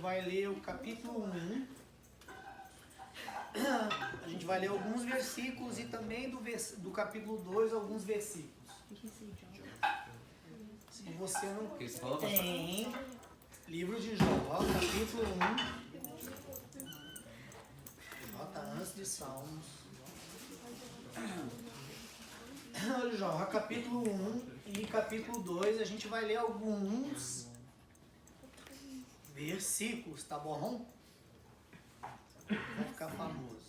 vai ler o capítulo 1. A gente vai ler alguns versículos e também do capítulo 2 alguns versículos. Se você não tem livro de Jó, capítulo 1, Jó está antes de Salmos. Jó, capítulo 1 e capítulo 2, a gente vai ler alguns versículos, tá bom? Vai ficar famoso.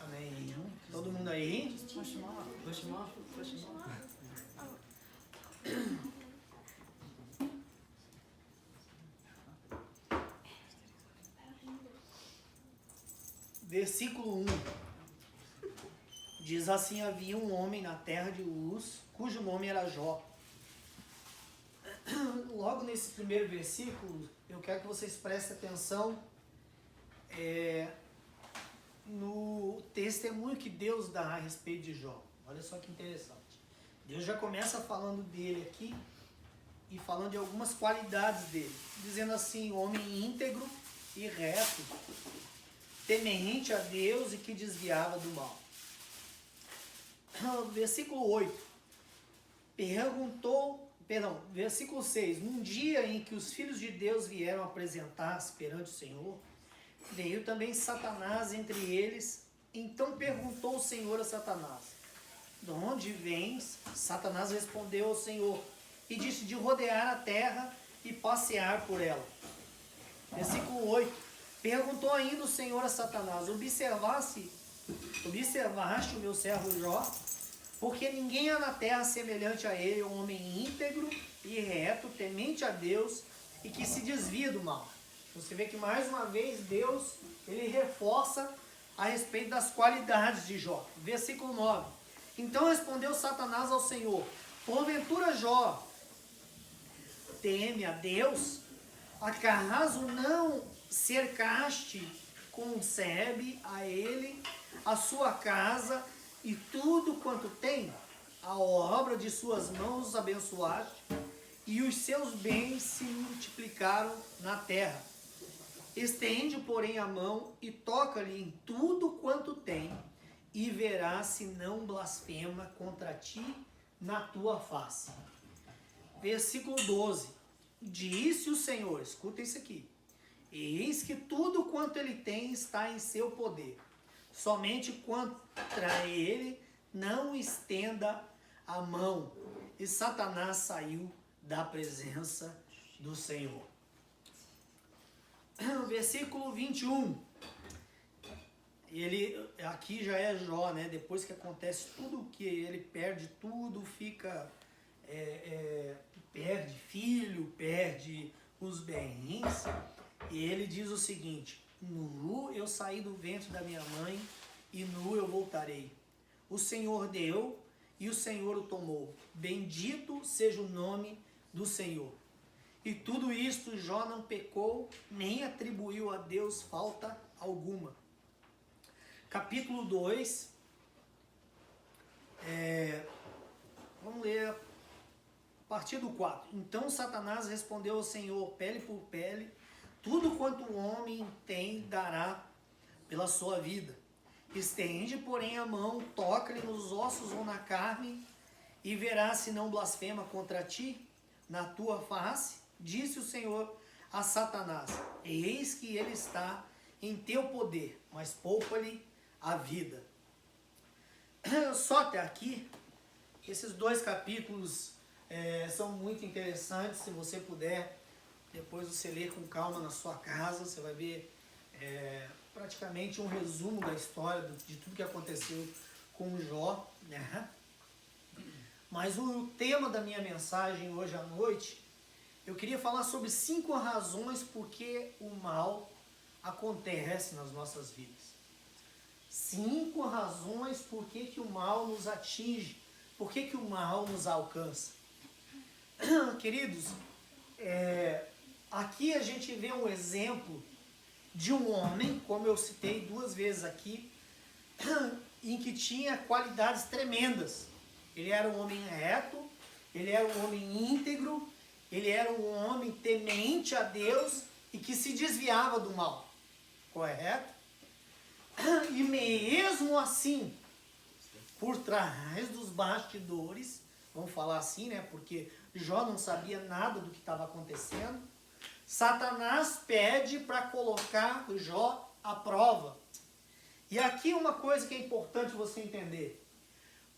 Amém. Todo mundo aí? Versículo 1. Diz assim: havia um homem na terra de Uz, cujo nome era Jó. Logo nesse primeiro versículo, eu quero que vocês prestem atenção no testemunho que Deus dá a respeito de Jó. Olha só que interessante. Deus já começa falando dele aqui e falando de algumas qualidades dele, dizendo assim: homem íntegro e reto, temente a Deus e que desviava do mal. Versículo 8. Versículo 6. Num dia em que os filhos de Deus vieram apresentar-se perante o Senhor, veio também Satanás entre eles. Então perguntou o Senhor a Satanás: de onde vens? Satanás respondeu ao Senhor e disse: de rodear a terra e passear por ela. Versículo 8. Perguntou ainda o Senhor a Satanás: observaste o meu servo Jó? Porque ninguém há na terra semelhante a ele, um homem íntegro e reto, temente a Deus e que se desvia do mal. Você vê que mais uma vez Deus, ele reforça a respeito das qualidades de Jó. Versículo 9. Então respondeu Satanás ao Senhor: porventura Jó teme a Deus? Acaso não cercaste com sebe a ele, a sua casa e tudo quanto tem? A obra de suas mãos os abençoaste, e os seus bens se multiplicaram na terra. Estende, porém, a mão e toca-lhe em tudo quanto tem, e verás se não blasfema contra ti na tua face. Versículo 12. Disse o Senhor, escuta isso aqui: eis que tudo quanto ele tem está em seu poder. Somente contra ele não estenda a mão. E Satanás saiu da presença do Senhor. Versículo 21. Ele, aqui já é Jó, né? Depois que acontece tudo, que ele perde tudo, fica... perde filho, perde os bens. E ele diz o seguinte: nu eu saí do ventre da minha mãe, e nu eu voltarei. O Senhor deu, e o Senhor o tomou. Bendito seja o nome do Senhor. E tudo isto Jó não pecou, nem atribuiu a Deus falta alguma. Capítulo 2. Vamos ler a partir do 4. Então Satanás respondeu ao Senhor: pele por pele, tudo quanto o homem tem dará pela sua vida. Estende, porém, a mão, toca-lhe nos ossos ou na carne, e verás se não blasfema contra ti na tua face. Disse o Senhor a Satanás: eis que ele está em teu poder, mas poupa-lhe a vida. Só até aqui, esses dois capítulos são muito interessantes. Se você puder, depois você lê com calma na sua casa, você vai ver praticamente um resumo da história, de tudo que aconteceu com Jó, né? Mas o tema da minha mensagem hoje à noite, eu queria falar sobre 5 razões por que o mal acontece nas nossas vidas. 5 razões por que o mal nos atinge, por que o mal nos alcança. Queridos, aqui a gente vê um exemplo de um homem, como eu citei 2 vezes aqui, em que tinha qualidades tremendas. Ele era um homem reto, ele era um homem íntegro, ele era um homem temente a Deus e que se desviava do mal. Correto? E mesmo assim, por trás dos bastidores, vamos falar assim, né? Porque Jó não sabia nada do que estava acontecendo. Satanás pede para colocar Jó à prova. E aqui uma coisa que é importante você entender.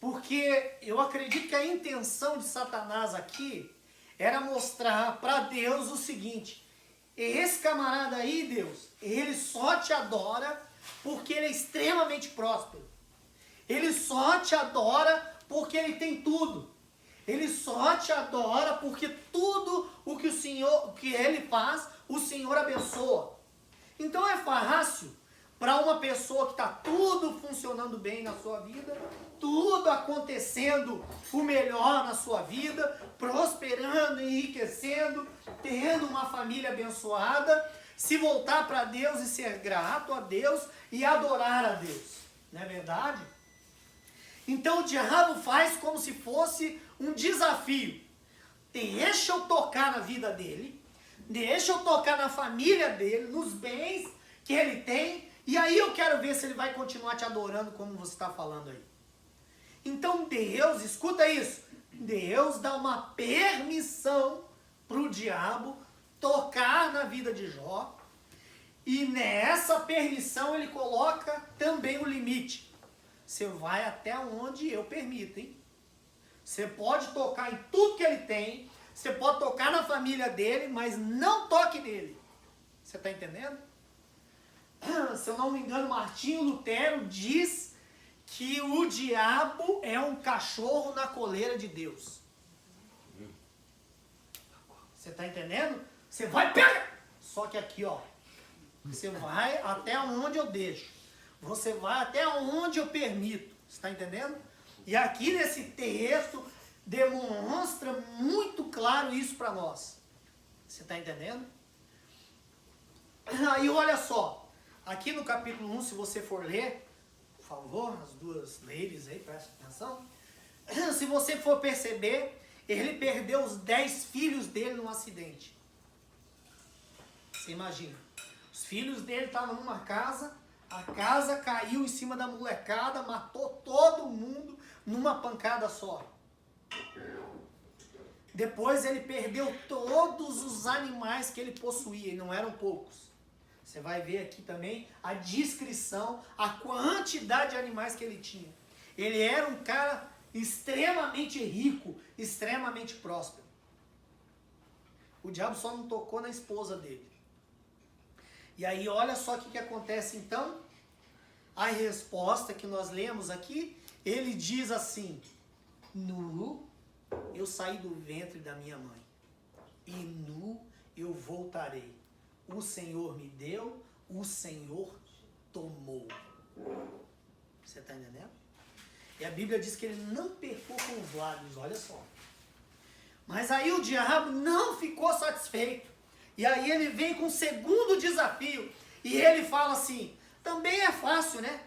Porque eu acredito que a intenção de Satanás aqui era mostrar para Deus o seguinte: esse camarada aí, Deus, ele só te adora porque ele é extremamente próspero. Ele só te adora porque ele tem tudo. Ele só te adora porque tudo o que o que ele faz, o Senhor abençoa. Então é fácil para uma pessoa que está tudo funcionando bem na sua vida, tudo acontecendo o melhor na sua vida, prosperando, enriquecendo, tendo uma família abençoada, se voltar para Deus e ser grato a Deus e adorar a Deus. Não é verdade? Então o diabo faz como se fosse um desafio. Deixa eu tocar na vida dele, deixa eu tocar na família dele, nos bens que ele tem, e aí eu quero ver se ele vai continuar te adorando como você está falando aí. Então Deus, escuta isso, Deus dá uma permissão para o diabo tocar na vida de Jó, e nessa permissão ele coloca também o limite. Você vai até onde eu permito, hein? Você pode tocar em tudo que ele tem, você pode tocar na família dele, mas não toque nele. Você está entendendo? Se eu não me engano, Martinho Lutero diz que o diabo é um cachorro na coleira de Deus. Você está entendendo? Você vai pegar! Só que aqui, ó, você vai até onde eu deixo. Você vai até onde eu permito. Você está entendendo? E aqui nesse texto demonstra muito claro isso para nós. Você está entendendo? Aí olha só. Aqui no capítulo 1, se você for ler, por favor, as duas ladies aí, presta atenção. Se você for perceber, ele perdeu os 10 filhos dele num acidente. Você imagina. Os filhos dele estavam numa casa, a casa caiu em cima da molecada, matou todo mundo numa pancada só. Depois ele perdeu todos os animais que ele possuía, e não eram poucos. Você vai ver aqui também a descrição, a quantidade de animais que ele tinha. Ele era um cara extremamente rico, extremamente próspero. O diabo só não tocou na esposa dele. E aí olha só o que acontece então. A resposta que nós lemos aqui, ele diz assim: nu eu saí do ventre da minha mãe, e nu eu voltarei. O Senhor me deu, o Senhor tomou. Você está entendendo? E a Bíblia diz que ele não pecou com os lábios, olha só. Mas aí o diabo não ficou satisfeito. E aí ele vem com o segundo desafio. E ele fala assim, também é fácil, né?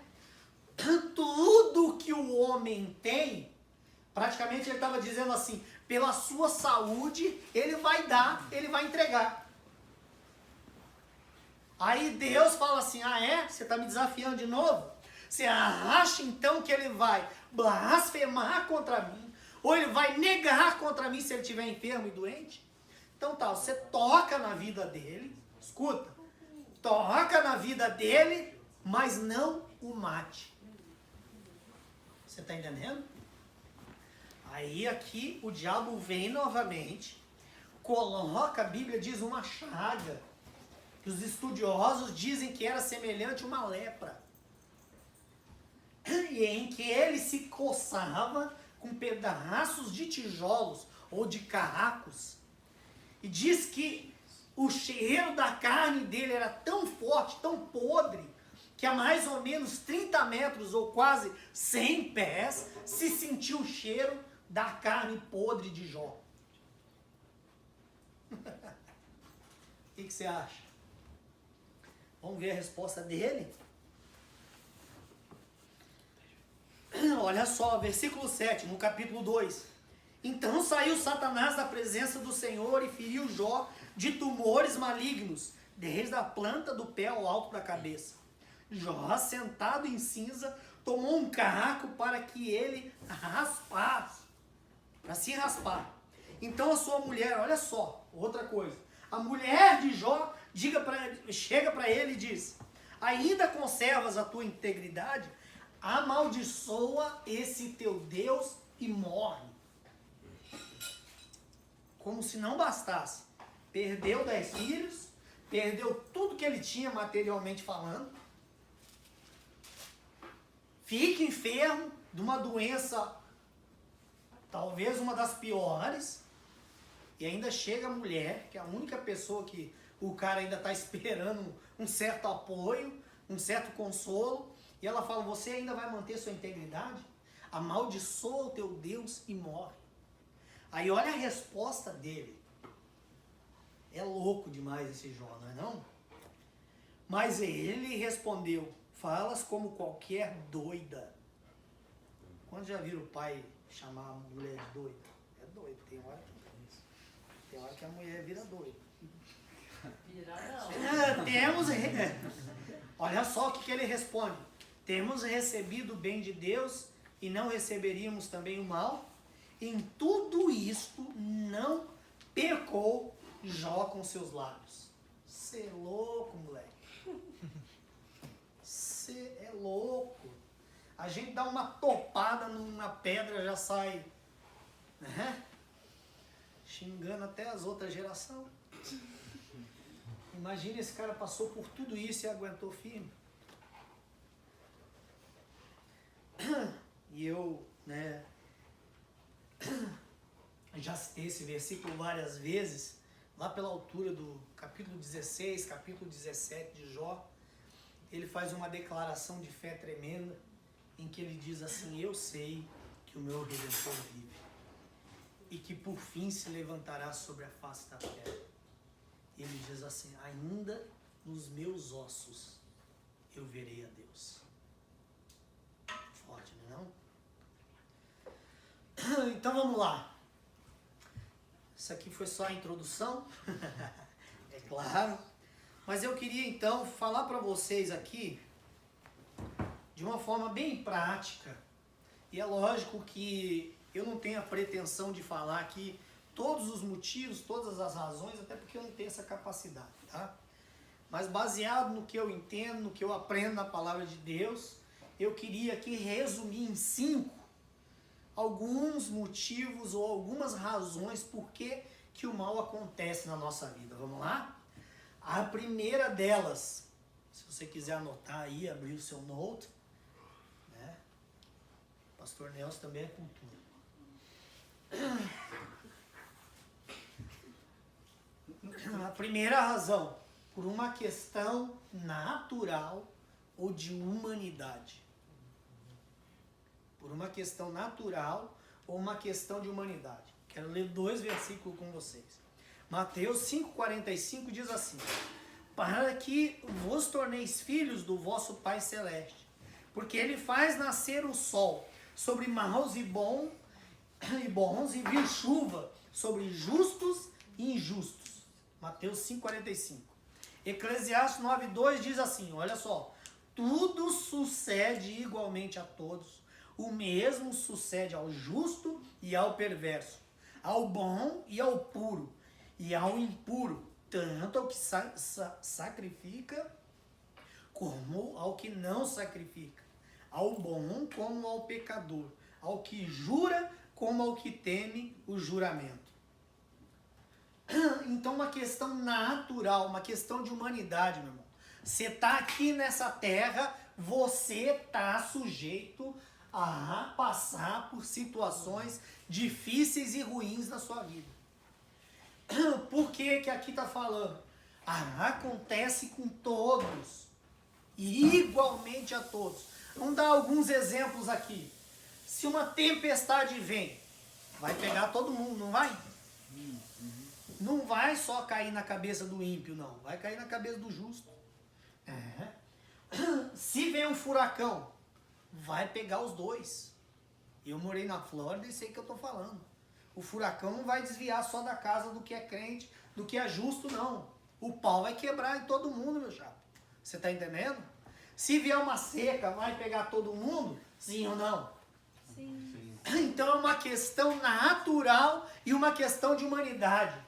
Tudo que o homem tem, praticamente ele estava dizendo assim, pela sua saúde, ele vai dar, ele vai entregar. Aí Deus fala assim, ah é? Você está me desafiando de novo? Você acha então que ele vai blasfemar contra mim? Ou ele vai negar contra mim se ele estiver enfermo e doente? Então tá, você toca na vida dele, escuta, toca na vida dele, mas não o mate. Você está entendendo? Aí aqui o diabo vem novamente, coloca, a Bíblia diz, uma chaga, que os estudiosos dizem que era semelhante a uma lepra. E em que ele se coçava com pedaços de tijolos ou de carracos. E diz que o cheiro da carne dele era tão forte, tão podre, que a mais ou menos 30 metros ou quase 100 pés se sentiu o cheiro da carne podre de Jó. O que você acha? Vamos ver a resposta dele? Olha só, versículo 7, no capítulo 2. Então saiu Satanás da presença do Senhor e feriu Jó de tumores malignos, desde a planta do pé ao alto da cabeça. Jó, sentado em cinza, tomou um carraco para que ele raspasse, para se raspar. Então a sua mulher, olha só, outra coisa, a mulher de Jó chega para ele e diz: ainda conservas a tua integridade? Amaldiçoa esse teu Deus e morre. Como se não bastasse. Perdeu 10 filhos, perdeu tudo que ele tinha materialmente falando, fica enfermo de uma doença, talvez uma das piores, e ainda chega a mulher, que é a única pessoa que o cara ainda está esperando um certo apoio, um certo consolo, e ela fala: você ainda vai manter sua integridade? Amaldiçoa o teu Deus e morre. Aí olha a resposta dele. É louco demais esse Jó, não é não? Mas ele respondeu: falas como qualquer doida. Quando já viram o pai chamar a mulher de doida? É doido, tem hora que a mulher vira doida. Virar não. Olha só o que ele responde: temos recebido o bem de Deus e não receberíamos também o mal? Em tudo isto não pecou Jó com seus lábios. Você é louco, moleque. Você é louco. A gente dá uma topada numa pedra, já sai, né? Xingando até as outras gerações. Imagina, esse cara passou por tudo isso e aguentou firme. E eu, né, já citei esse versículo várias vezes, lá pela altura do capítulo 16, capítulo 17 de Jó. Ele faz uma declaração de fé tremenda, em que ele diz assim: eu sei que o meu Redentor vive, e que por fim se levantará sobre a face da terra. Ele diz assim: ainda nos meus ossos eu verei a Deus. Forte, não é não? Então vamos lá. Isso aqui foi só a introdução, é claro. Mas eu queria então falar para vocês aqui de uma forma bem prática. E é lógico que eu não tenho a pretensão de falar aqui todos os motivos, todas as razões, até porque eu não tenho essa capacidade, tá? Mas baseado no que eu entendo, no que eu aprendo na palavra de Deus, eu queria aqui resumir em 5 alguns motivos ou algumas razões por que o mal acontece na nossa vida. Vamos lá? A primeira delas, se você quiser anotar aí, abrir o seu note, né? Pastor Nelson também é cultura. A primeira razão, por uma questão natural ou de humanidade. Por uma questão natural ou uma questão de humanidade. Quero ler 2 versículos com vocês. Mateus 5,45 diz assim: para que vos torneis filhos do vosso Pai Celeste, porque Ele faz nascer o sol sobre maus e bons, e vir chuva sobre justos e injustos. Mateus 5,45. Eclesiastes 9,2 diz assim, olha só: tudo sucede igualmente a todos, o mesmo sucede ao justo e ao perverso, ao bom e ao puro, e ao impuro, tanto ao que sacrifica como ao que não sacrifica, ao bom como ao pecador, ao que jura como ao que teme o juramento. Então, uma questão natural, uma questão de humanidade, meu irmão. Você está aqui nessa terra, você está sujeito a passar por situações difíceis e ruins na sua vida. Por que que aqui está falando? Acontece com todos, igualmente a todos. Vamos dar alguns exemplos aqui. Se uma tempestade vem, vai pegar todo mundo, não vai? Não vai só cair na cabeça do ímpio, não. Vai cair na cabeça do justo. Se vem um furacão, vai pegar os dois. Eu morei na Flórida e sei o que eu estou falando. O furacão não vai desviar só da casa do que é crente, do que é justo, não. O pau vai quebrar em todo mundo, meu chapa. Você tá entendendo? Se vier uma seca, vai pegar todo mundo? Sim ou não? Sim. Então é uma questão natural e uma questão de humanidade.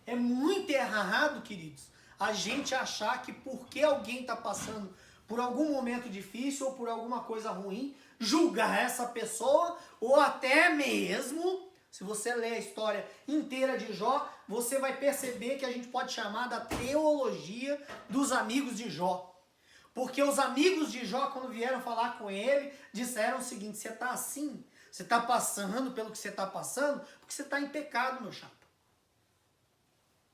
É muito errado, queridos, a gente achar que porque alguém está passando por algum momento difícil ou por alguma coisa ruim, julgar essa pessoa, ou até mesmo, se você ler a história inteira de Jó, você vai perceber que a gente pode chamar da teologia dos amigos de Jó. Porque os amigos de Jó, quando vieram falar com ele, disseram o seguinte: você está assim, você está passando pelo que você está passando, porque você está em pecado, meu chapa.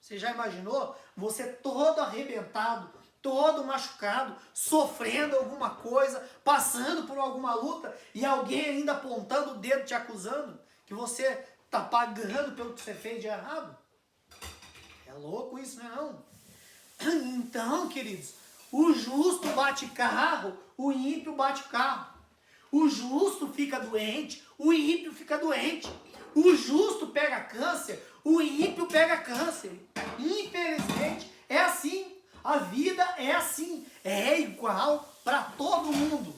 Você já imaginou? Você todo arrebentado, todo machucado, sofrendo alguma coisa, passando por alguma luta, e alguém ainda apontando o dedo te acusando que você está pagando pelo que você fez de errado? É louco isso, não é não? Então, queridos, o justo bate carro, o ímpio bate carro. O justo fica doente, o ímpio fica doente. O justo pega câncer, o ímpio pega câncer. Infelizmente, é assim. A vida é assim. É igual para todo mundo.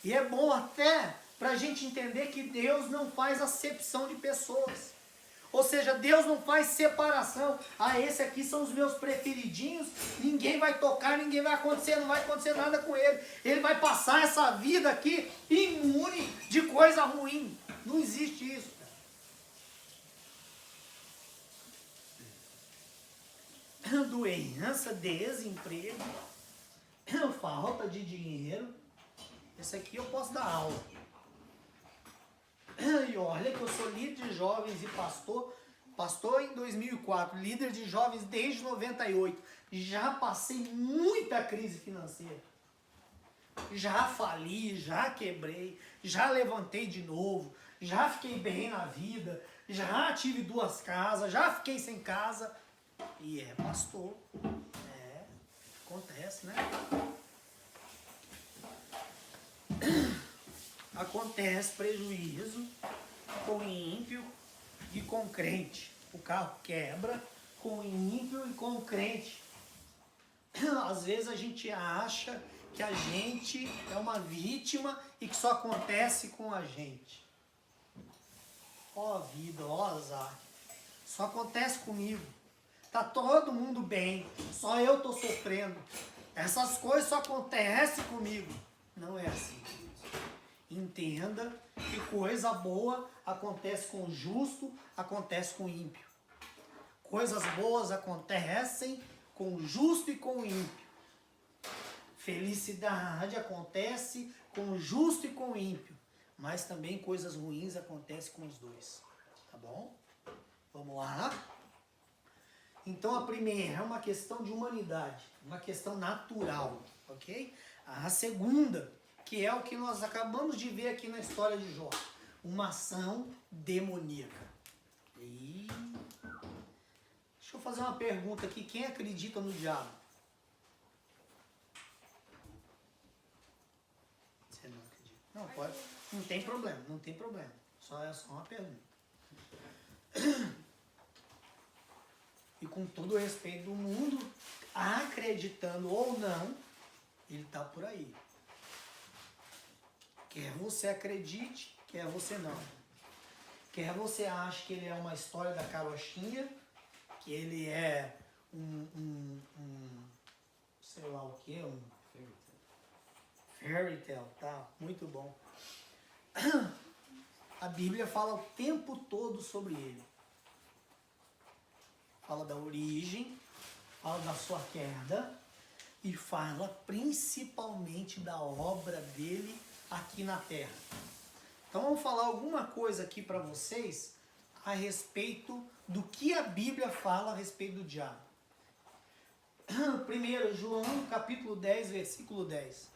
E é bom até para a gente entender que Deus não faz acepção de pessoas. Ou seja, Deus não faz separação. Ah, esse aqui são os meus preferidinhos, ninguém vai tocar, ninguém vai acontecer, não vai acontecer nada com ele. Ele vai passar essa vida aqui imune de coisa ruim. Não existe isso, cara. Doença, desemprego, falta de dinheiro. Esse aqui eu posso dar aula. E olha que eu sou líder de jovens e pastor em 2004, líder de jovens desde 98. Já passei muita crise financeira. Já fali, já quebrei, já levantei de novo, já fiquei bem na vida, já tive 2 casas, já fiquei sem casa. E é pastor. É, acontece, né? Acontece prejuízo com ímpio e com crente. O carro quebra com ímpio e com crente. Às vezes a gente acha que a gente é uma vítima e que só acontece com a gente. Ó vida, ó azar. Só acontece comigo. Tá todo mundo bem, só eu tô sofrendo. Essas coisas só acontecem comigo. Não é assim. Entenda que coisa boa acontece com o justo, acontece com o ímpio. Coisas boas acontecem com o justo e com o ímpio. Felicidade acontece com o justo e com o ímpio. Mas também coisas ruins acontecem com os dois. Tá bom? Vamos lá? Então a primeira é uma questão de humanidade, uma questão natural, ok? A segunda, que é o que nós acabamos de ver aqui na história de Jó, uma ação demoníaca. E deixa eu fazer uma pergunta aqui, quem acredita no diabo? Você não acredita? Não, pode, não tem problema, não tem problema. É só uma pergunta. E com todo o respeito do mundo, acreditando ou não, ele está por aí. Quer você acredite, quer você não. Quer você ache que ele é uma história da carochinha, que ele é sei lá o que, fairy tale, tá? Muito bom. A Bíblia fala o tempo todo sobre ele. Fala da origem, fala da sua queda e fala principalmente da obra dele aqui na terra. Então vamos falar alguma coisa aqui para vocês a respeito do que a Bíblia fala a respeito do diabo. Primeiro, João capítulo 10, versículo 10.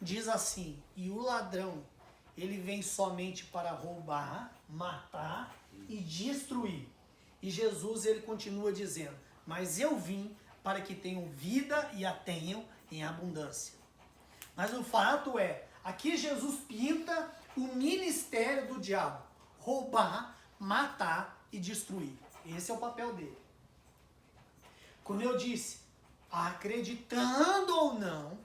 Diz assim: e o ladrão, ele vem somente para roubar, matar e destruir. E Jesus, ele continua dizendo: mas eu vim para que tenham vida e a tenham em abundância. Mas o fato é, aqui Jesus pinta o ministério do diabo: roubar, matar e destruir. Esse é o papel dele. Como eu disse, acreditando ou não,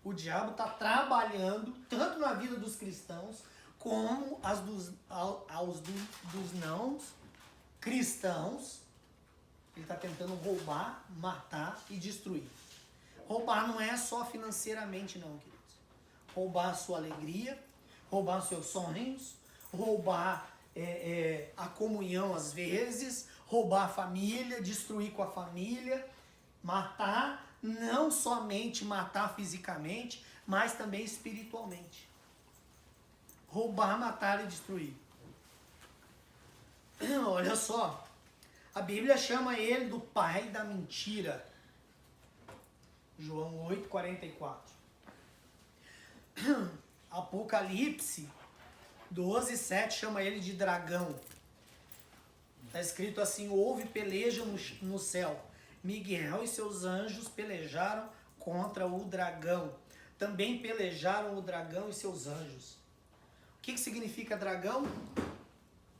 o diabo está trabalhando tanto na vida dos cristãos como dos não cristãos. Ele está tentando roubar, matar e destruir. Roubar não é só financeiramente não, queridos. Roubar a sua alegria, roubar os seus sonhos, roubar a comunhão às vezes, roubar a família, destruir com a família, matar, não somente matar fisicamente, mas também espiritualmente. Roubar, matar e destruir. Olha só, a Bíblia chama ele do pai da mentira. João 8:44. Apocalipse 12:7 chama ele de dragão. Está escrito assim: houve peleja no céu. Miguel e seus anjos pelejaram contra o dragão. Também pelejaram o dragão e seus anjos. O que significa dragão?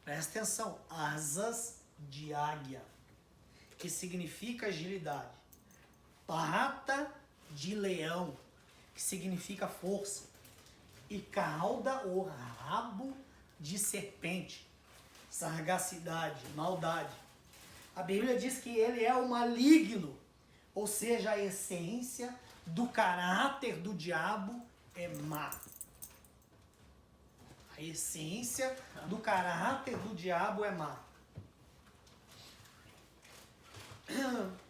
Presta atenção. Asas de águia, que significa agilidade. Pata de leão, que significa força. E cauda ou rabo de serpente, sagacidade, maldade. A Bíblia diz que ele é o maligno, ou seja, a essência do caráter do diabo é má. A essência do caráter do diabo é má.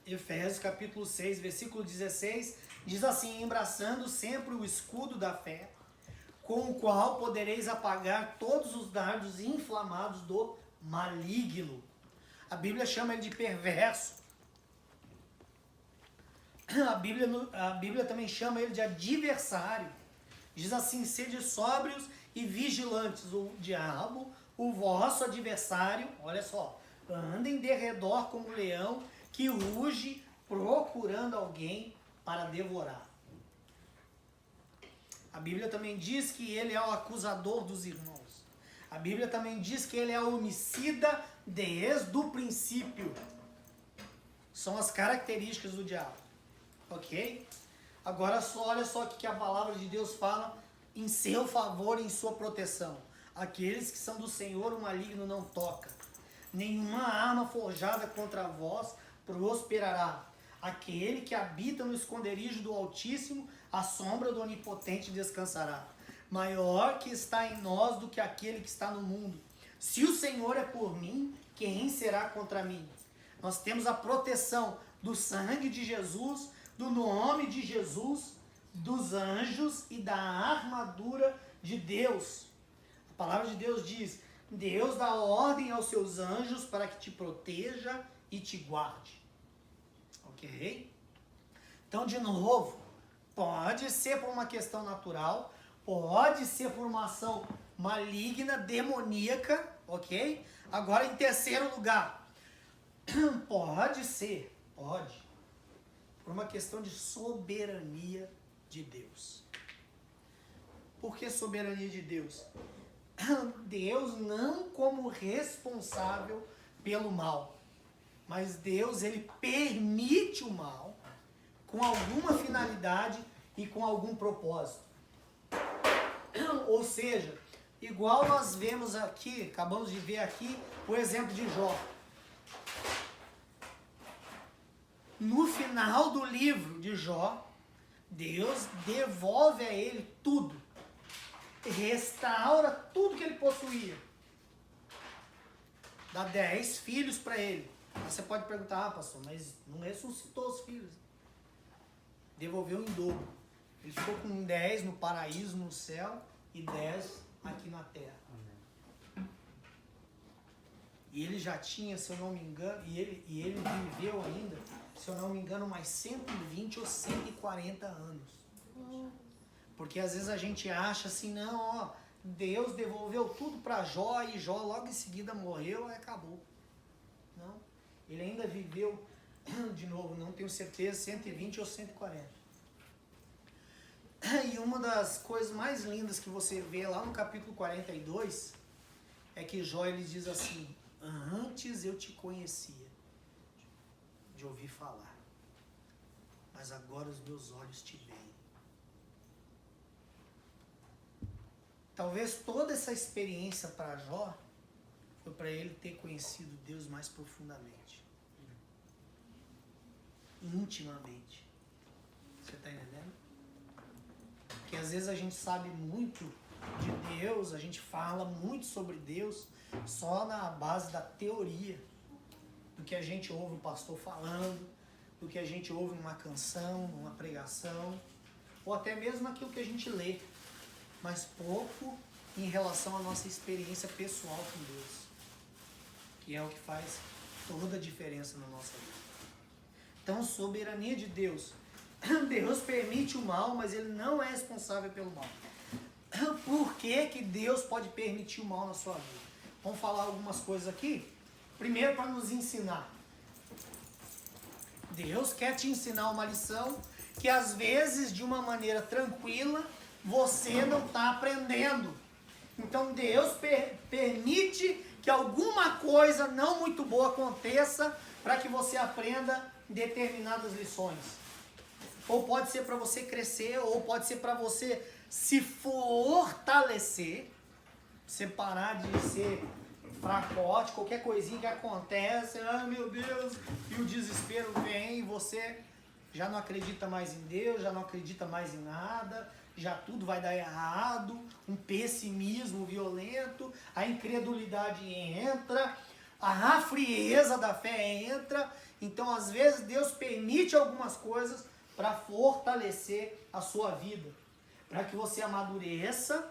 Efésios capítulo 6, versículo 16, diz assim: embraçando sempre o escudo da fé, com o qual podereis apagar todos os dardos inflamados do maligno. A Bíblia chama ele de perverso. A Bíblia também chama ele de adversário. Diz assim: sede sóbrios e vigilantes. O diabo, o vosso adversário, olha só, anda em derredor como um leão que ruge procurando alguém para devorar. A Bíblia também diz que ele é o acusador dos irmãos. A Bíblia também diz que ele é homicida desde o princípio. São as características do diabo. Ok? Agora olha só o que a palavra de Deus fala em seu favor e em sua proteção. Aqueles que são do Senhor, o maligno não toca. Nenhuma arma forjada contra vós prosperará. Aquele que habita no esconderijo do Altíssimo, a sombra do Onipotente descansará. Maior que está em nós do que aquele que está no mundo. Se o Senhor é por mim, quem será contra mim? Nós temos a proteção do sangue de Jesus, do nome de Jesus, dos anjos e da armadura de Deus. A palavra de Deus diz: Deus dá ordem aos seus anjos para que te proteja e te guarde. Ok? Então, de novo, pode ser por uma questão natural, pode ser por uma ação maligna, demoníaca, ok? Agora, em terceiro lugar, pode ser, por uma questão de soberania de Deus. Por que soberania de Deus? Deus não como responsável pelo mal, mas Deus, ele permite o mal com alguma finalidade e com algum propósito. Ou seja, igual nós vemos aqui, acabamos de ver aqui o exemplo de Jó. No final do livro de Jó, Deus devolve a ele tudo. Restaura tudo que ele possuía. Dá 10 filhos para ele. Você pode perguntar: pastor, mas não ressuscitou os filhos? Devolveu em dobro. Ele ficou com 10 no paraíso, no céu, e 10 aqui na terra. E ele já tinha, se eu não me engano, e ele viveu ainda, se eu não me engano, mais 120 ou 140 anos. Porque às vezes a gente acha assim: não, ó, Deus devolveu tudo para Jó e Jó logo em seguida morreu e acabou. Não, ele ainda viveu, de novo, não tenho certeza, 120 ou 140. E uma das coisas mais lindas que você vê lá no capítulo 42 é que Jó ele diz assim: antes eu te conhecia de ouvir falar, mas agora os meus olhos te veem. Talvez toda essa experiência para Jó foi para ele ter conhecido Deus mais profundamente, intimamente. Você está entendendo? Porque às vezes a gente sabe muito de Deus, a gente fala muito sobre Deus só na base da teoria, do que a gente ouve o pastor falando, do que a gente ouve numa canção, numa pregação, ou até mesmo naquilo que a gente lê, mas pouco em relação à nossa experiência pessoal com Deus, que é o que faz toda a diferença na nossa vida. Então, soberania de Deus. Deus permite o mal, mas Ele não é responsável pelo mal. Por que que Deus pode permitir o mal na sua vida? Vamos falar algumas coisas aqui. Primeiro, para nos ensinar. Deus quer te ensinar uma lição que às vezes, de uma maneira tranquila, você não está aprendendo. Então Deus permite que alguma coisa não muito boa aconteça para que você aprenda determinadas lições. Ou pode ser para você crescer, ou pode ser para você se fortalecer, você parar de ser fracote, qualquer coisinha que acontece, ai meu Deus, e o desespero vem e você já não acredita mais em Deus, já não acredita mais em nada, já tudo vai dar errado, um pessimismo violento, a incredulidade entra, a frieza da fé entra. Então às vezes Deus permite algumas coisas para fortalecer a sua vida, para que você amadureça,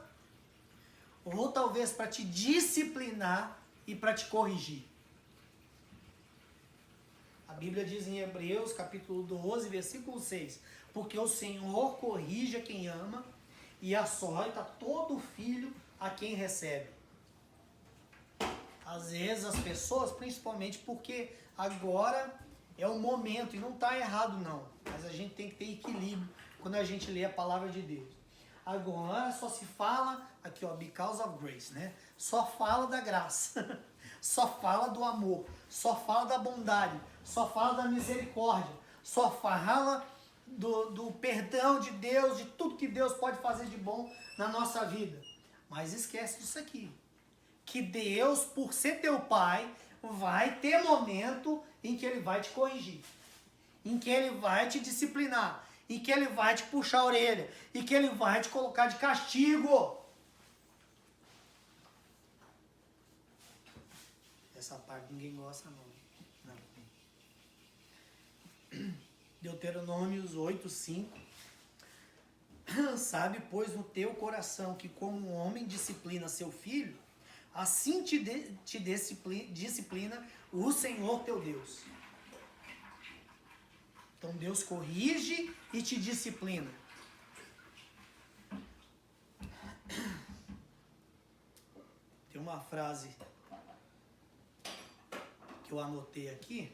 ou talvez para te disciplinar e para te corrigir. A Bíblia diz em Hebreus, capítulo 12, versículo 6, porque o Senhor corrige a quem ama e açoita todo filho a quem recebe. Às vezes as pessoas, principalmente porque agora é o momento, e não está errado não, mas a gente tem que ter equilíbrio quando a gente lê a palavra de Deus. Agora só se fala, aqui ó, because of grace, né? Só fala da graça, só fala do amor, só fala da bondade, só fala da misericórdia, só fala do perdão de Deus, de tudo que Deus pode fazer de bom na nossa vida. Mas esquece disso aqui, que Deus, por ser teu pai, vai ter momento em que Ele vai te corrigir, em que Ele vai te disciplinar, em que Ele vai te puxar a orelha, e que Ele vai te colocar de castigo. Essa parte ninguém gosta não. Deuteronômios 8:5. Sabe, pois, no teu coração que como um homem disciplina seu filho, assim te disciplina o Senhor teu Deus. Então Deus corrige e te disciplina. Tem uma frase que eu anotei aqui,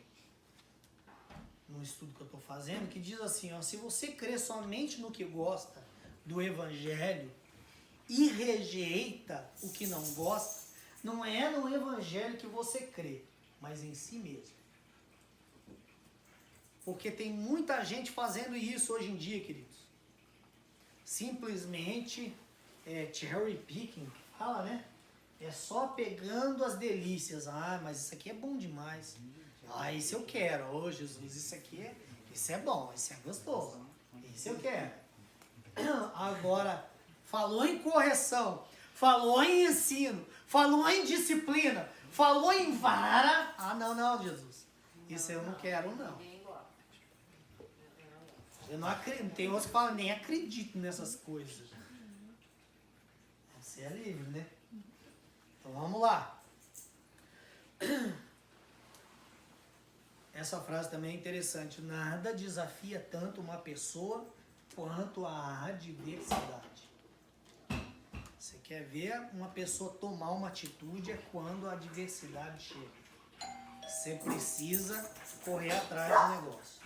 no estudo que eu estou fazendo, que diz assim, ó, se você crê somente no que gosta do Evangelho e rejeita o que não gosta, não é no Evangelho que você crê, mas em si mesmo. Porque tem muita gente fazendo isso hoje em dia, queridos. Simplesmente cherry picking, fala, né? É só pegando as delícias. Ah, mas isso aqui é bom demais. Ah, isso eu quero. Ô, Jesus, isso é bom, isso é gostoso. Isso eu quero. Agora, falou em correção, falou em ensino, falou em disciplina, falou em vara. Ah, não, Jesus. Isso eu não quero, não. Eu não acredito. Tem outros que falam, nem acredito nessas coisas. Você é livre, né? Então vamos lá. Essa frase também é interessante. Nada desafia tanto uma pessoa quanto a adversidade. Você quer ver uma pessoa tomar uma atitude é quando a adversidade chega. Você precisa correr atrás do negócio.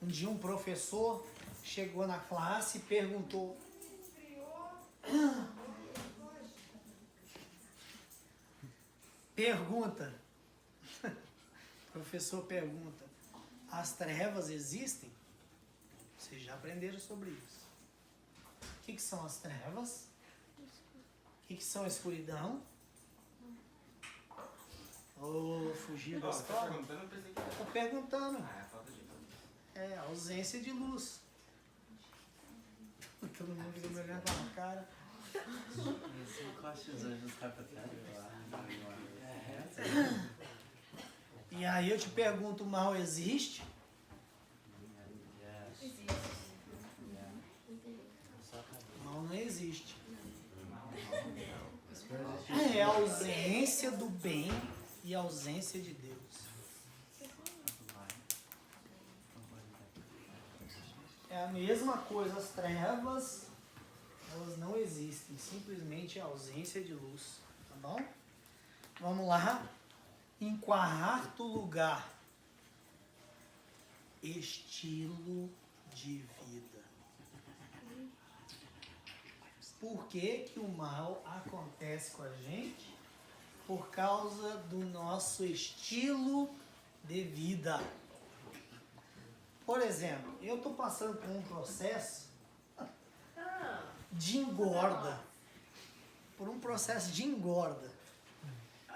Um dia um professor chegou na classe e perguntou. Pergunta. O professor pergunta: as trevas existem? Vocês já aprenderam sobre isso. O que são as trevas? O que são a escuridão? Fugir da escola? Eu pensei que era. Estou perguntando. É falta de luz. É, ausência de luz. Todo mundo fica me olhando na cara. E aí eu te pergunto, o mal existe? O mal não existe. É a ausência do bem e a ausência de Deus. É a mesma coisa, as trevas, elas não existem, simplesmente a ausência de luz, tá bom? Vamos lá. Em quarto lugar, estilo de vida. Por que que o mal acontece com a gente? Por causa do nosso estilo de vida. Por exemplo, eu estou passando por um processo de engorda. Por um processo de engorda.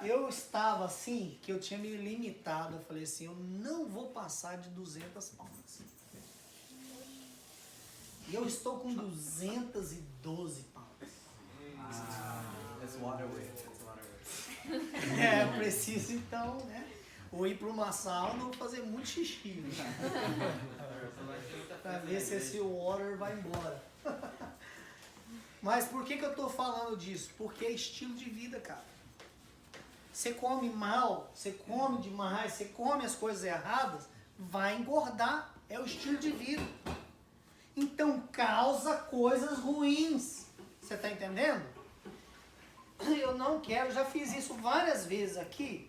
Eu estava assim, que eu tinha me limitado. Eu falei assim, eu não vou passar de 200 pounds. E eu estou com 212 pounds. It's water weight. It's water weight. É, eu preciso então, né? Ou ir para uma sauna ou fazer muito xixi. Né? Para ver se esse water vai embora. Mas por que eu estou falando disso? Porque é estilo de vida, cara. Você come mal, você come demais, você come as coisas erradas, vai engordar. É o estilo de vida. Então causa coisas ruins. Você está entendendo? Eu não quero, já fiz isso várias vezes aqui.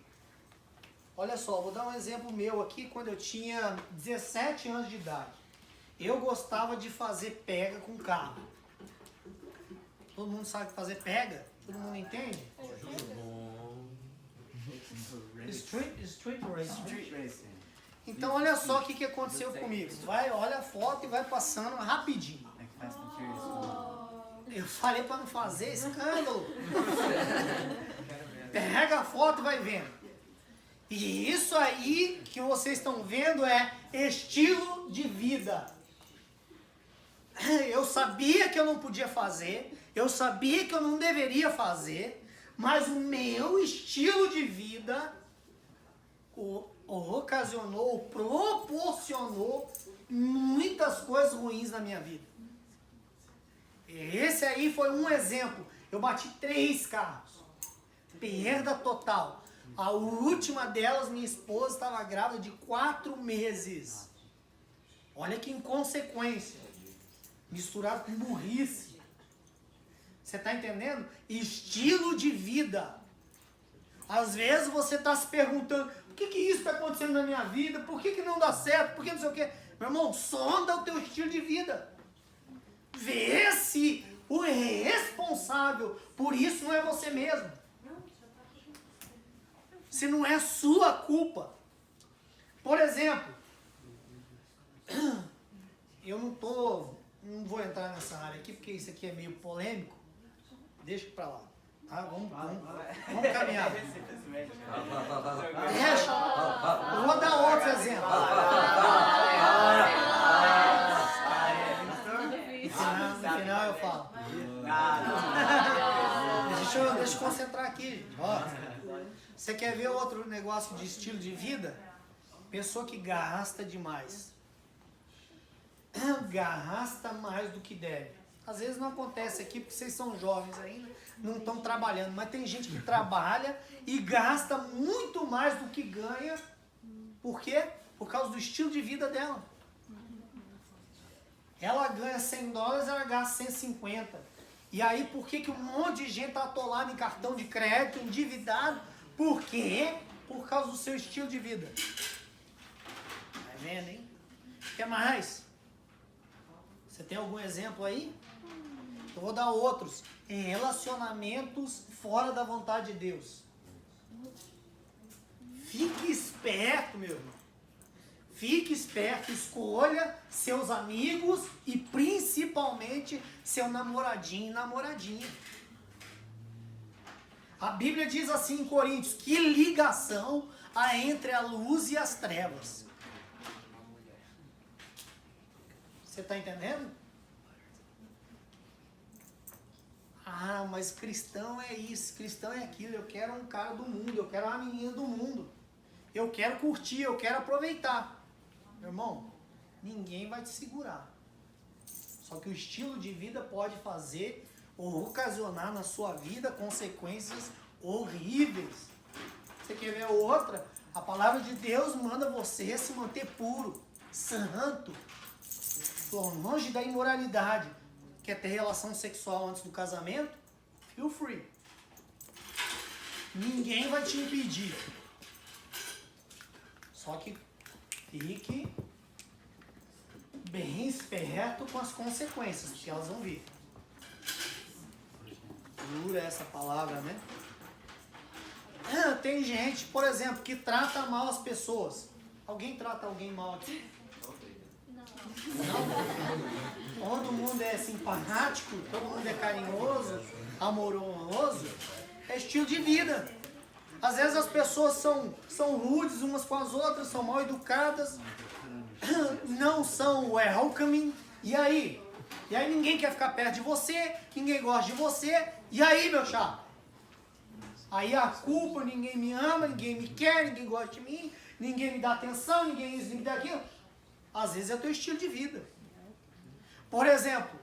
Olha só, vou dar um exemplo meu aqui, quando eu tinha 17 anos de idade. Eu gostava de fazer pega com carro. Todo mundo sabe fazer pega? Todo mundo entende? Street racing. Então olha só o que aconteceu comigo. Olha a foto e vai passando rapidinho. Eu falei para não fazer escândalo. Pega a foto e vai vendo. E isso aí que vocês estão vendo é estilo de vida. Eu sabia que eu não podia fazer, eu sabia que eu não deveria fazer, mas o meu estilo de vida ocasionou, proporcionou muitas coisas ruins na minha vida. Esse aí foi um exemplo. Eu bati 3 carros. Perda total. A última delas, minha esposa estava grávida de 4 meses. Olha que inconsequência. Misturado com burrice. Você está entendendo? Estilo de vida. Às vezes você está se perguntando, por que isso está acontecendo na minha vida? Por que não dá certo? Por que não sei o quê? Meu irmão, sonda o teu estilo de vida. Vê se o responsável por isso não é você mesmo. Se não é sua culpa. Por exemplo, eu não vou entrar nessa área aqui, porque isso aqui é meio polêmico. Deixa pra lá. Tá? Vamos caminhar. Deixa. Eu vou dar outro exemplo. No final eu falo. Deixa eu concentrar aqui. Ó. Você quer ver outro negócio de estilo de vida? Pessoa que gasta demais. Gasta mais do que deve. Às vezes não acontece aqui porque vocês são jovens ainda, não estão trabalhando. Mas tem gente que trabalha e gasta muito mais do que ganha. Por quê? Por causa do estilo de vida dela. Ela ganha $100, ela gasta 150. E aí por que um monte de gente está atolado em cartão de crédito, endividado? Por quê? Por causa do seu estilo de vida. Tá vendo, hein? O que mais? Você tem algum exemplo aí? Eu vou dar outros. Em relacionamentos fora da vontade de Deus. Fique esperto, meu irmão. Fique esperto, escolha seus amigos e principalmente seu namoradinho e namoradinha. A Bíblia diz assim em Coríntios, que ligação há entre a luz e as trevas. Você está entendendo? Ah, mas cristão é isso, cristão é aquilo. Eu quero um cara do mundo, eu quero uma menina do mundo. Eu quero curtir, eu quero aproveitar. Meu irmão, ninguém vai te segurar. Só que o estilo de vida pode fazer ou ocasionar na sua vida consequências horríveis. Você quer ver outra? A palavra de Deus manda você se manter puro, santo, longe da imoralidade. Quer ter relação sexual antes do casamento? Feel free. Ninguém vai te impedir. Só que fique bem esperto com as consequências, porque elas vão vir. Dura essa palavra, né? Tem gente, por exemplo, que trata mal as pessoas. Alguém trata alguém mal aqui? Não. Todo mundo é simpático, todo mundo é carinhoso, amoroso. É estilo de vida. Às vezes as pessoas são rudes umas com as outras, são mal educadas, não são welcoming. E aí? E aí ninguém quer ficar perto de você, ninguém gosta de você. E aí, meu chapa? Aí a culpa, ninguém me ama, ninguém me quer, ninguém gosta de mim, ninguém me dá atenção, ninguém isso, ninguém me dá aquilo. Às vezes é o teu estilo de vida. Por exemplo,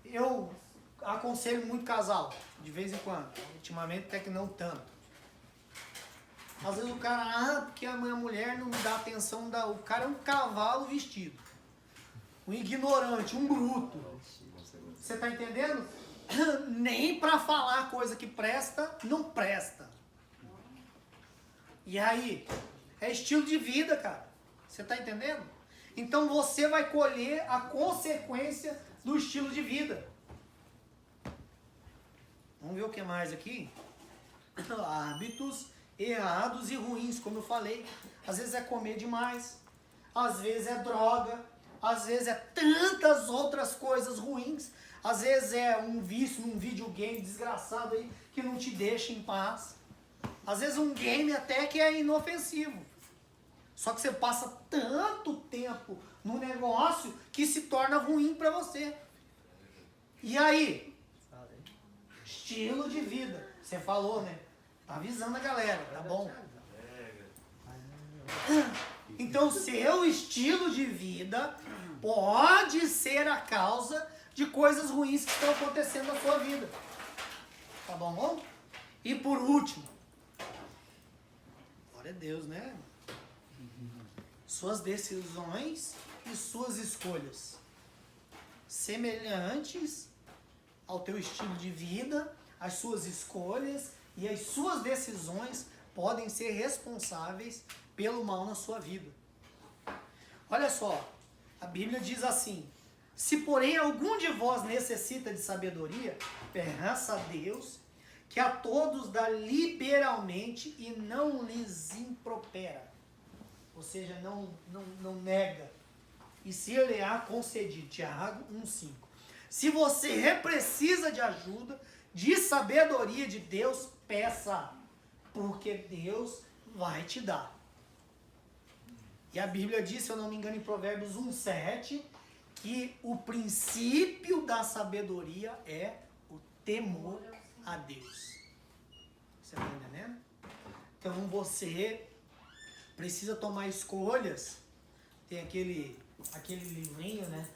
eu aconselho muito casal, de vez em quando. Ultimamente até que não tanto. Às vezes o cara, porque a minha mulher não me dá atenção, o cara é um cavalo vestido. Um ignorante, um bruto. Você tá entendendo? Nem pra falar coisa que presta, não presta. E aí? É estilo de vida, cara. Você tá entendendo? Então você vai colher a consequência do estilo de vida. Vamos ver o que mais aqui? Hábitos errados e ruins, como eu falei. Às vezes é comer demais, às vezes é droga, às vezes é tantas outras coisas ruins, às vezes é um vício num videogame desgraçado aí que não te deixa em paz. Às vezes um game até que é inofensivo. Só que você passa tanto tempo no negócio que se torna ruim para você. E aí? Estilo de vida. Você falou, né? Tá avisando a galera, tá bom? Então, seu estilo de vida pode ser a causa de coisas ruins que estão acontecendo na sua vida. Tá bom? E por último, glória a Deus, né? Suas decisões e suas escolhas semelhantes ao teu estilo de vida, as suas escolhas e as suas decisões podem ser responsáveis pelo mal na sua vida. Olha só, a Bíblia diz assim: se porém algum de vós necessita de sabedoria, peça a Deus, que a todos dá liberalmente e não lhes impropera. Ou seja, não nega. E se ele há concedido, Tiago 1,5. Se você precisa de ajuda, de sabedoria de Deus, peça, porque Deus vai te dar. E a Bíblia diz, se eu não me engano, em Provérbios 1,7, que o princípio da sabedoria é o temor a Deus. Você está entendendo? Então você precisa tomar escolhas. Tem aquele livrinho, né?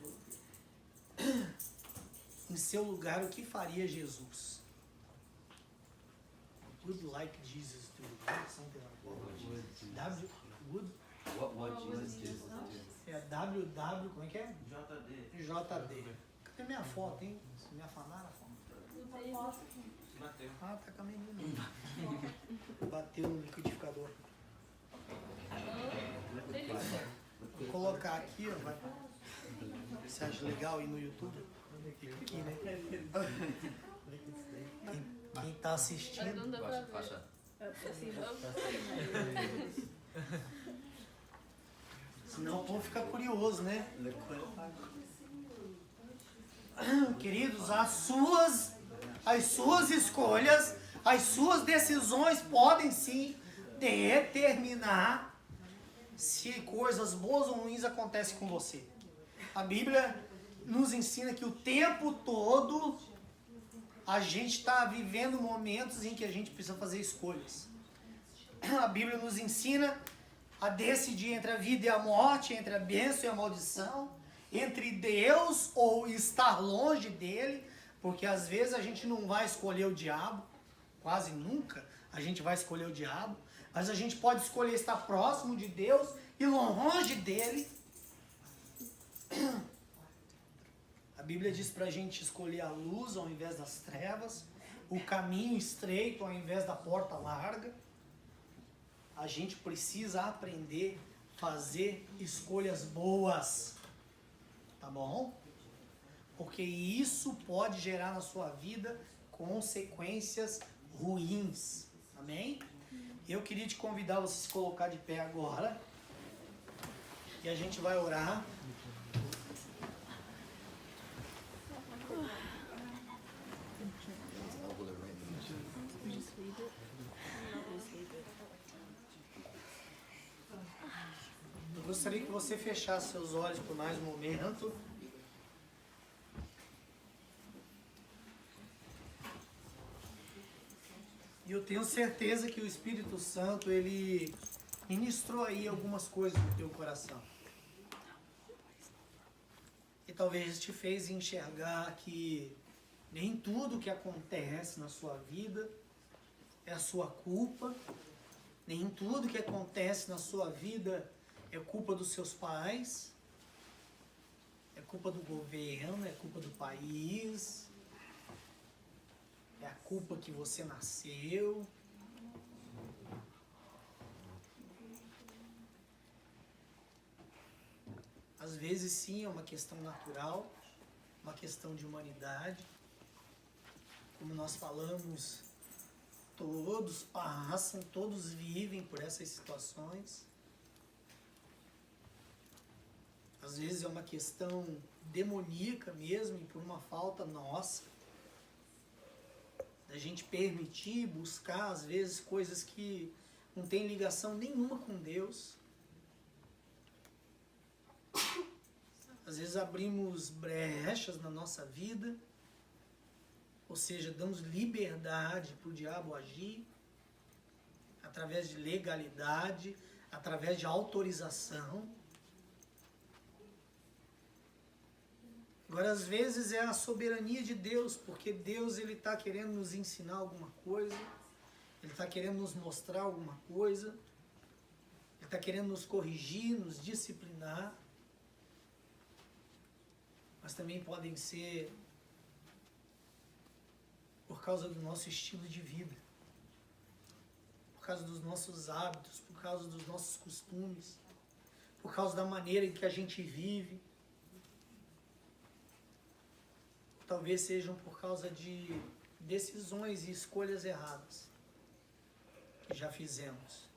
Em seu lugar, o que faria Jesus? Would like Jesus to do something like that. What Jesus did. É WW, como é que é? JD. JD. Cadê minha foto, hein? Me afanaram a foto. Bateu. Ah, tá com a menina. Bateu no liquidificador. Vou colocar aqui, ó. Vai. Você acha legal ir no YouTube? Aqui, né? Quem tá assistindo. Não dá pra ver. Faixa. Senão o povo fica curioso, né? Queridos, as suas escolhas, as suas decisões podem sim determinar se coisas boas ou ruins acontecem com você. A Bíblia nos ensina que o tempo todo a gente está vivendo momentos em que a gente precisa fazer escolhas. A Bíblia nos ensina a decidir entre a vida e a morte, entre a bênção e a maldição, entre Deus ou estar longe dele, porque às vezes a gente não vai escolher o diabo, quase nunca a gente vai escolher o diabo, mas a gente pode escolher estar próximo de Deus e longe dele. A Bíblia diz pra gente escolher a luz ao invés das trevas, o caminho estreito ao invés da porta larga. A gente precisa aprender a fazer escolhas boas, tá bom? Porque isso pode gerar na sua vida consequências ruins, amém? Eu queria te convidar a você se colocar de pé agora e a gente vai orar. Eu gostaria que você fechasse seus olhos por mais um momento. E eu tenho certeza que o Espírito Santo, ele ministrou aí algumas coisas no teu coração. E talvez te fez enxergar que nem tudo que acontece na sua vida é a sua culpa. Nem tudo que acontece na sua vida é culpa dos seus pais, é culpa do governo, é culpa do país, é a culpa que você nasceu. Às vezes sim, é uma questão natural, uma questão de humanidade. Como nós falamos, todos passam, todos vivem por essas situações. Às vezes é uma questão demoníaca mesmo, e por uma falta nossa, da gente permitir, buscar às vezes coisas que não tem ligação nenhuma com Deus. Às vezes abrimos brechas na nossa vida, ou seja, damos liberdade para o diabo agir, através de legalidade, através de autorização. Agora, às vezes é a soberania de Deus, porque Deus ele está querendo nos ensinar alguma coisa, Ele está querendo nos mostrar alguma coisa, Ele está querendo nos corrigir, nos disciplinar, mas também podem ser por causa do nosso estilo de vida, por causa dos nossos hábitos, por causa dos nossos costumes, por causa da maneira em que a gente vive. Talvez sejam por causa de decisões e escolhas erradas que já fizemos.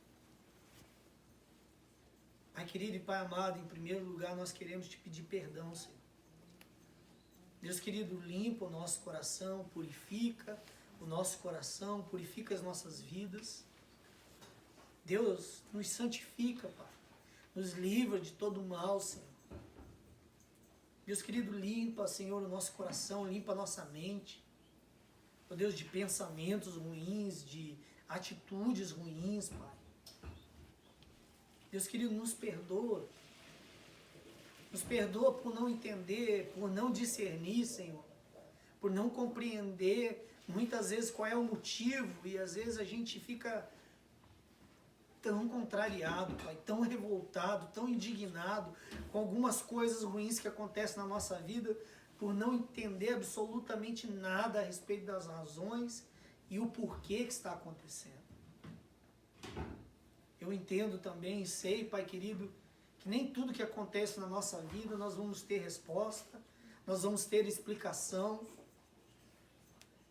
Pai querido e Pai amado, em primeiro lugar nós queremos te pedir perdão, Senhor. Deus querido, limpa o nosso coração, purifica o nosso coração, purifica as nossas vidas. Deus, nos santifica, Pai. Nos livra de todo mal, Senhor. Deus querido, limpa, Senhor, o nosso coração, limpa a nossa mente. Ó Deus, de pensamentos ruins, de atitudes ruins, Pai. Deus querido, nos perdoa. Nos perdoa por não entender, por não discernir, Senhor. Por não compreender, muitas vezes, qual é o motivo. E às vezes a gente fica tão contrariado, Pai, tão revoltado, tão indignado com algumas coisas ruins que acontecem na nossa vida, por não entender absolutamente nada a respeito das razões e o porquê que está acontecendo. Eu entendo também e sei, Pai querido, Nem tudo que acontece na nossa vida nós vamos ter resposta, nós vamos ter explicação.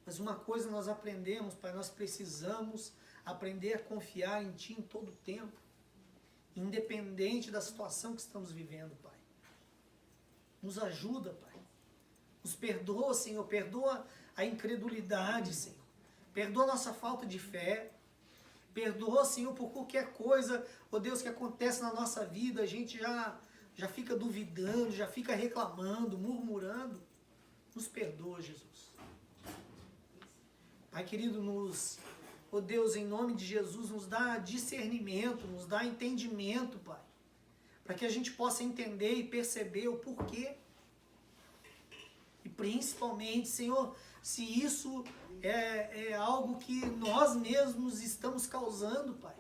Mas uma coisa nós aprendemos, Pai, nós precisamos aprender a confiar em Ti em todo o tempo, independente da situação que estamos vivendo, Pai. Nos ajuda, Pai. Nos perdoa, Senhor, perdoa a incredulidade, Senhor. Perdoa a nossa falta de fé. Perdoa, Senhor, por qualquer coisa, ó Deus, que acontece na nossa vida, a gente já fica duvidando, já fica reclamando, murmurando. Nos perdoa, Jesus. Pai querido, ó Deus, em nome de Jesus, nos dá discernimento, nos dá entendimento, Pai, para que a gente possa entender e perceber o porquê. E principalmente, Senhor, se isso é algo que nós mesmos estamos causando, Pai.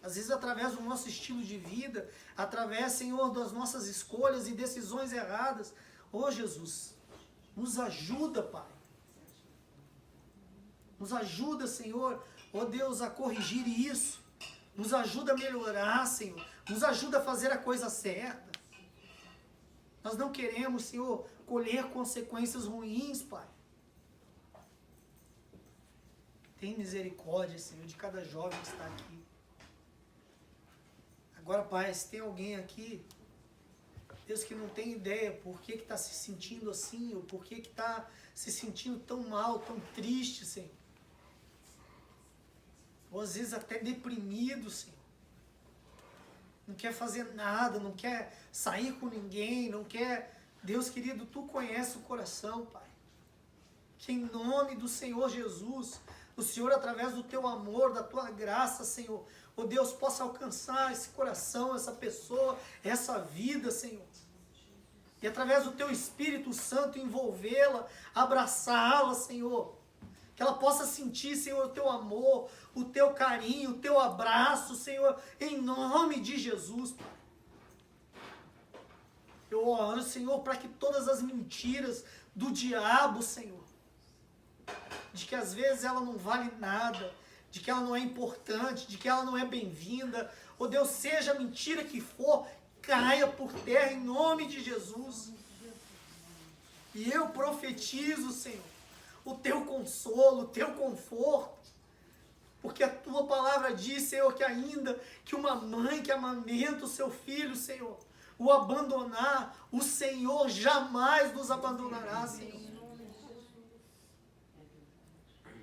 Às vezes através do nosso estilo de vida, através, Senhor, das nossas escolhas e decisões erradas. Ô Jesus, nos ajuda, Pai. Nos ajuda, Senhor, ó Deus, a corrigir isso. Nos ajuda a melhorar, Senhor. Nos ajuda a fazer a coisa certa. Nós não queremos, Senhor, colher consequências ruins, Pai. Tem misericórdia, Senhor, de cada jovem que está aqui. Agora, Pai, se tem alguém aqui, Deus, que não tem ideia por que está se sentindo assim, ou por que está se sentindo tão mal, tão triste, Senhor. Ou às vezes até deprimido, Senhor. Não quer fazer nada, não quer sair com ninguém, não quer... Deus querido, Tu conheces o coração, Pai. Que em nome do Senhor Jesus, o Senhor, através do Teu amor, da Tua graça, Senhor, ó Deus, possa alcançar esse coração, essa pessoa, essa vida, Senhor. E através do Teu Espírito Santo envolvê-la, abraçá-la, Senhor. Que ela possa sentir, Senhor, o Teu amor, o Teu carinho, o Teu abraço, Senhor, em nome de Jesus, Pai. Eu oro, Senhor, para que todas as mentiras do diabo, Senhor, de que às vezes ela não vale nada, de que ela não é importante, de que ela não é bem-vinda, ó Deus, seja a mentira que for, caia por terra em nome de Jesus. E eu profetizo, Senhor, o Teu consolo, o Teu conforto, porque a Tua palavra diz, Senhor, que ainda que uma mãe que amamenta o seu filho, Senhor, o abandonar, o Senhor jamais nos abandonará, Senhor.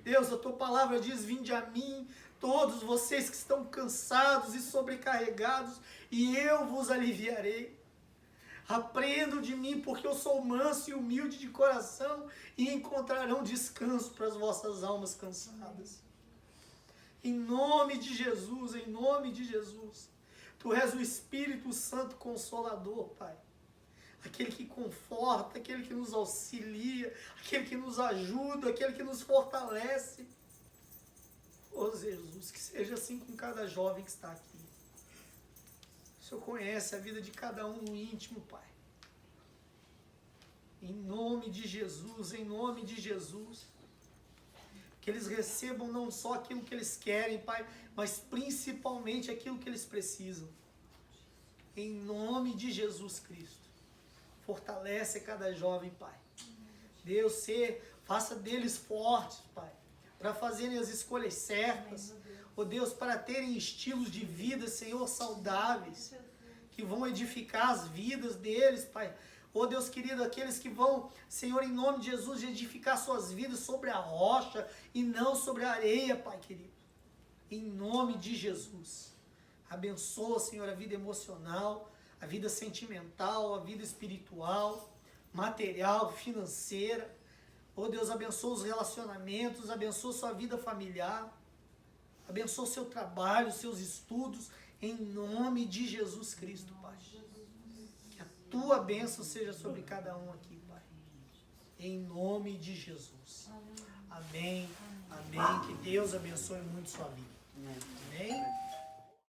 Deus, a Tua palavra diz, vinde a mim, todos vocês que estão cansados e sobrecarregados, e eu vos aliviarei. Aprendam de mim, porque eu sou manso e humilde de coração, e encontrarão descanso para as vossas almas cansadas. Em nome de Jesus, em nome de Jesus. Tu és o Espírito Santo Consolador, Pai. Aquele que conforta, aquele que nos auxilia, aquele que nos ajuda, aquele que nos fortalece. Oh Jesus, que seja assim com cada jovem que está aqui. O Senhor conhece a vida de cada um no íntimo, Pai. Em nome de Jesus, em nome de Jesus. Que eles recebam não só aquilo que eles querem, Pai, mas principalmente aquilo que eles precisam. Em nome de Jesus Cristo. Fortalece cada jovem, Pai. Deus, faça deles fortes, Pai, para fazerem as escolhas certas. Ó Deus, para terem estilos de vida, Senhor, saudáveis, que vão edificar as vidas deles, Pai. Ó Deus querido, aqueles que vão, Senhor, em nome de Jesus, edificar suas vidas sobre a rocha e não sobre a areia, Pai querido. Em nome de Jesus. Abençoa, Senhor, a vida emocional, a vida sentimental, a vida espiritual, material, financeira. Ó Deus, abençoa os relacionamentos, abençoa sua vida familiar, abençoa o seu trabalho, os seus estudos, em nome de Jesus Cristo, Pai. Que a Tua bênção seja sobre cada um aqui, Pai. Em nome de Jesus. Amém. Amém. Que Deus abençoe muito sua vida. Amém.